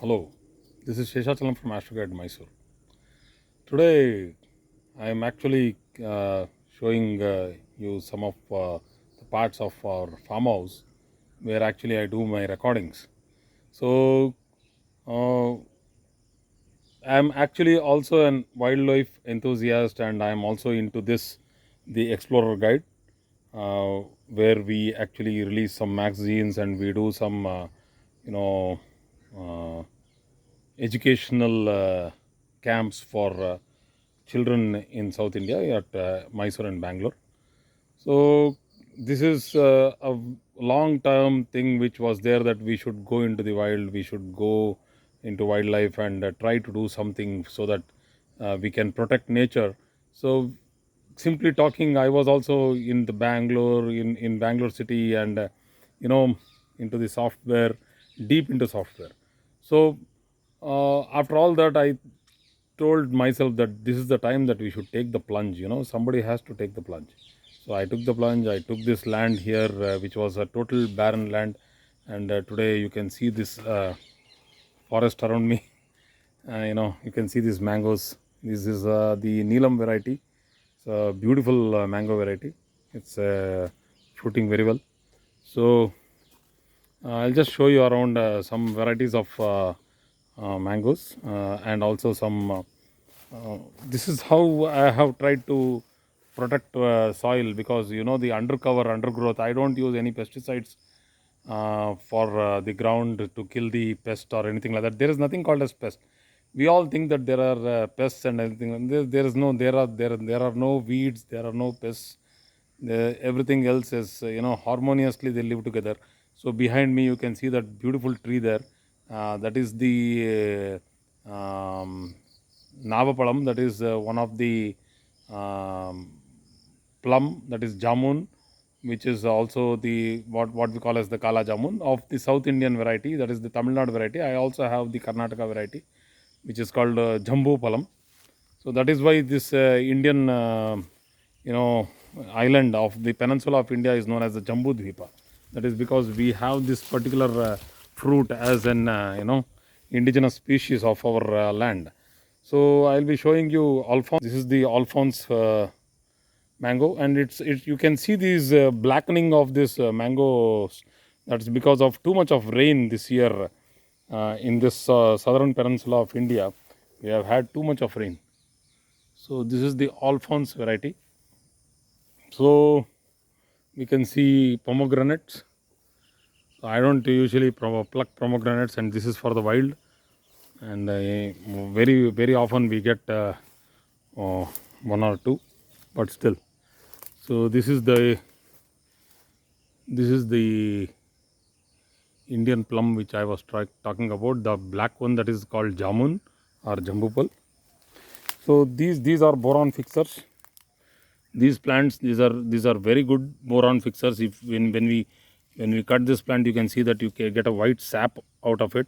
Hello, this is Sheshachalam from Astroguide Mysore. Today, I am actually showing you some of the parts of our farmhouse where actually I do my recordings. So, uh, I am actually also an wildlife enthusiast, and I am also into this, the Explorer Guide, where we actually release some magazines and we do some, you know, uh, educational camps for children in South India at Mysore and Bangalore. So this is a long-term thing which was there, that we should go into the wild, we should go into wildlife and try to do something so that we can protect nature. So simply talking, I was also in the Bangalore, in Bangalore city, and into the software, deep into software. So after all that, I told myself that this is the time that we should take the plunge. Somebody has to take the plunge. So I took the plunge. I took this land here, which was a total barren land, and today you can see this forest around me. You can see these mangoes. This is the Neelam variety. It's a beautiful mango variety. It's fruiting very well. So I'll just show you around some varieties of mangoes, and also some. This is how I have tried to protect soil, because the undercover undergrowth. I don't use any pesticides for the ground to kill the pest or anything like that. There is nothing called as pest. We all think that there are pests and everything. There is no. There are no weeds. There are no pests. Everything else is harmoniously they live together. So behind me you can see that beautiful tree there. That is the navapalam. That is one of the um, plum, that is jamun, which is also the what we call as the kala jamun of the South Indian variety, that is the Tamil Nadu variety. I also have the Karnataka variety, which is called jambu palam. So that is why this Indian you know island of the peninsula of India is known as the Jambu Dvipa. That is because we have this particular fruit as an indigenous species of our land. So I'll be showing you Alphonse. This is the Alphonse mango, and you can see these blackening of this mangoes. That's because of too much of rain this year in this southern peninsula of India. We have had too much of rain. So this is the Alphonse variety. So we can see pomegranates. So I don't usually pluck pomegranates, and this is for the wild. And very very often we get uh, one or two, but still. So this is the Indian plum which I was talking about. The black one, that is called jamun or jambupal. So these are boron fixers. These plants, these are very good boron fixers. If when we cut this plant, you can see that you can get a white sap out of it,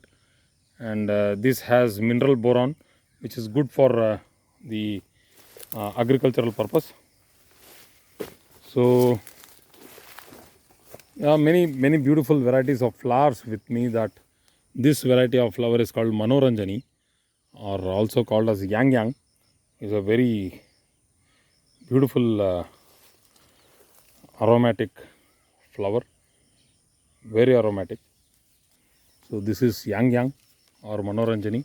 and this has mineral boron, which is good for the agricultural purpose. So many beautiful varieties of flowers with me. That this variety of flower is called Manoranjani, or also called as Yang Yang. Is a very beautiful aromatic flower, very aromatic. So this is Yang Yang or Manoranjani,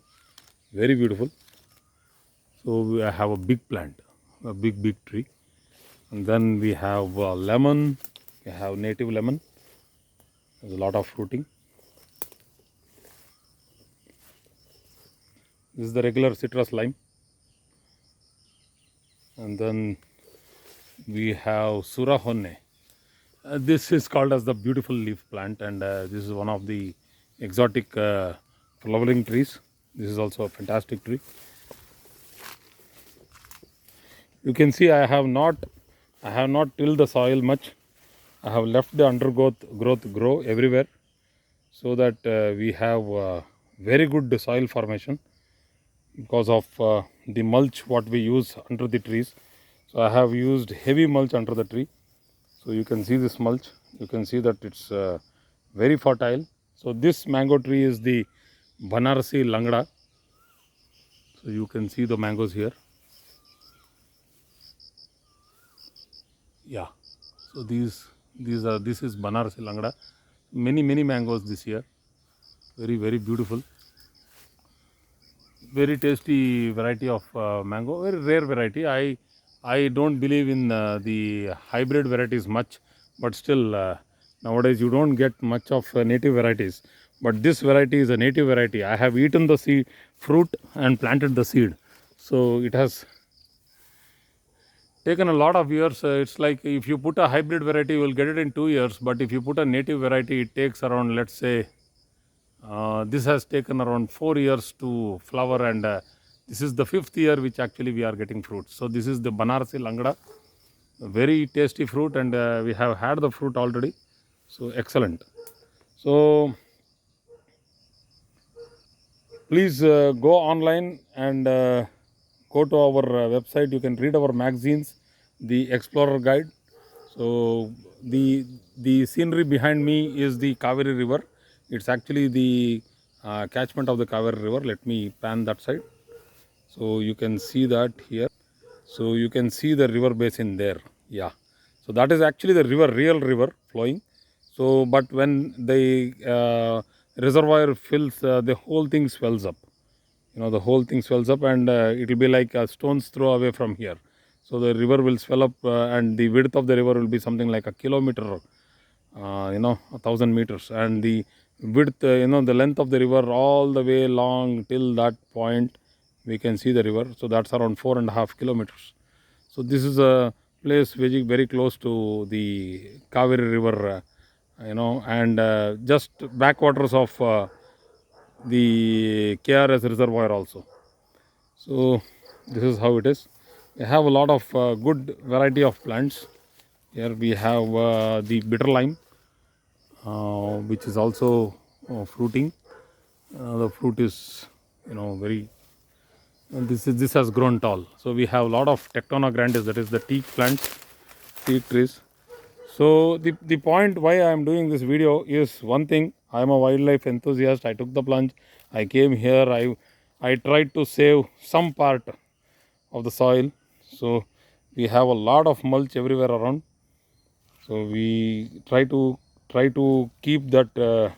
very beautiful. So we have a big plant, a big tree, and then we have lemon. We have native lemon. There's a lot of fruiting. This is the regular citrus lime, and then we have Surahonne. This is called as the beautiful leaf plant, and this is one of the exotic flowering trees. This is also a fantastic tree. You can see I have not tilled the soil much. I have left the undergrowth grow everywhere, so that we have very good soil formation because of the mulch what we use under the trees. So I have used heavy mulch under the tree. So you can see this mulch. You can see that it's very fertile. So this mango tree is the Banarsi Langda. So you can see the mangoes here. Yeah. So this is Banarsi Langda. Many mangoes this year. Very beautiful. Very tasty variety of mango. Very rare variety. I don't believe in the hybrid varieties much, but still nowadays you don't get much of native varieties. But this variety is a native variety. I have eaten the seed fruit and planted the seed. So it has taken a lot of years. It's like if you put a hybrid variety, you will get it in 2 years. But if you put a native variety, it takes around, let's say, this has taken around 4 years to flower, and this is the 5th year which actually we are getting fruit. So this is the Banarsi Langda, very tasty fruit, and we have had the fruit already. So excellent. So please go online and go to our website. You can read our magazines, the Explorer Guide. So the scenery behind me is the Kaveri River. It's actually the catchment of the Kaveri River. Let me pan that side. So you can see that here. So you can see the river basin there. Yeah. So that is actually the river, real river flowing. So but when the reservoir fills, the whole thing swells up. The whole thing swells up, and it will be like a stone's throw away from here. So the river will swell up, and the width of the river will be something like a kilometer, 1,000 meters, and the width, the length of the river all the way long till that point, we can see the river. So that's around 4.5 kilometers. So this is a place very close to the Kaveri River, and just backwaters of the KRS reservoir also. So this is how it is. We have a lot of good variety of plants. Here we have the bitter lime, which is also fruiting. The fruit is, very. This has grown tall. So we have a lot of Tectona grandis, that is the teak plants, teak trees. So the point why I am doing this video is one thing. I am a wildlife enthusiast. I took the plunge. I came here. I tried to save some part of the soil. So we have a lot of mulch everywhere around. So we try to keep that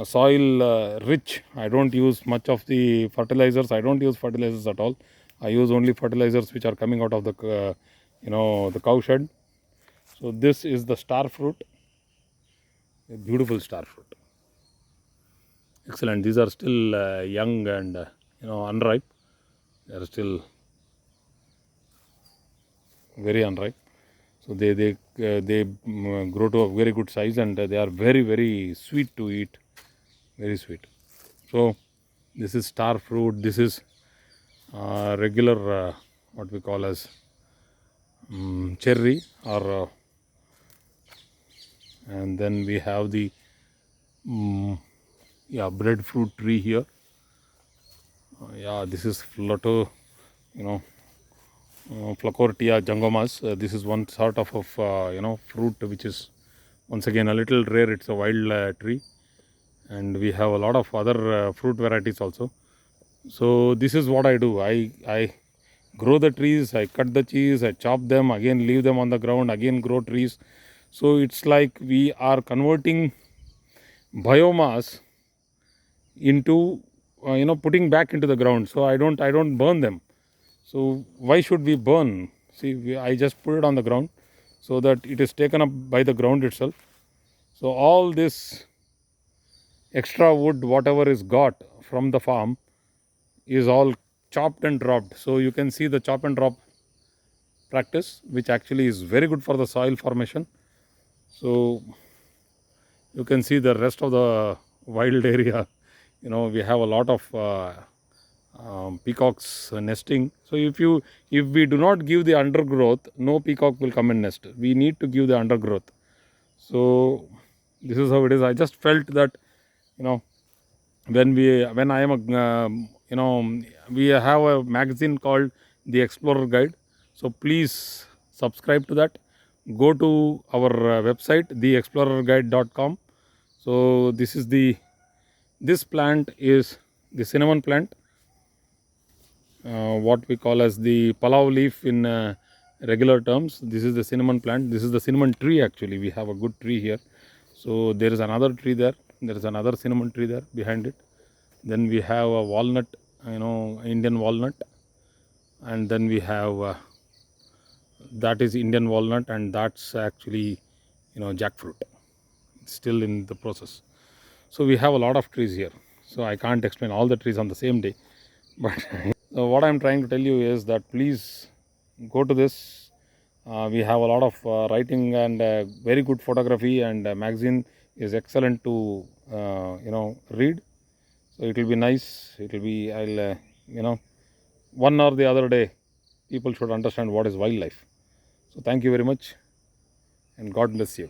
soil rich. I don't use much of the fertilizers. I don't use fertilizers at all. I use only fertilizers which are coming out of the the cow shed. So this is the star fruit, a beautiful star fruit. Excellent. These are still young and unripe. They are still very unripe. So they grow to a very good size, and they are very sweet to eat, very sweet. So this is star fruit. This is regular what we call as cherry, or and then we have the breadfruit tree here. This is Flato, Flacortia jangomas. This is one sort of fruit which is once again a little rare. It's a wild tree, and we have a lot of other fruit varieties also. So this is what I do. I grow the trees, I cut the trees, I chop them, again leave them on the ground, again grow trees. So it's like we are converting biomass into putting back into the ground. So I don't burn them. So why should we burn? See, I just put it on the ground so that it is taken up by the ground itself. So all this extra wood, whatever is got from the farm, is all chopped and dropped. So you can see the chop and drop practice, which actually is very good for the soil formation. So you can see the rest of the wild area. We have a lot of peacocks nesting. So if we do not give the undergrowth, no peacock will come and nest. We need to give the undergrowth. So this is how it is. I just felt that when I am we have a magazine called the Explorer Guide. So please subscribe to that. Go to our website, theexplorerguide.com. So this plant is the cinnamon plant, what we call as the palau leaf in regular terms. This is the cinnamon plant. This is the cinnamon tree actually. We have a good tree here. So there is another tree there. There is another cinnamon tree there behind it. Then we have a walnut, Indian walnut. And then we have that is Indian walnut, and that's actually jackfruit. It's still in the process. So we have a lot of trees here. So I can't explain all the trees on the same day. But so what I'm trying to tell you is that please go to this. We have a lot of writing and very good photography, and magazine is excellent to read. So it will be nice. It will be one or the other day people should understand what is wildlife. So thank you very much, and God bless you.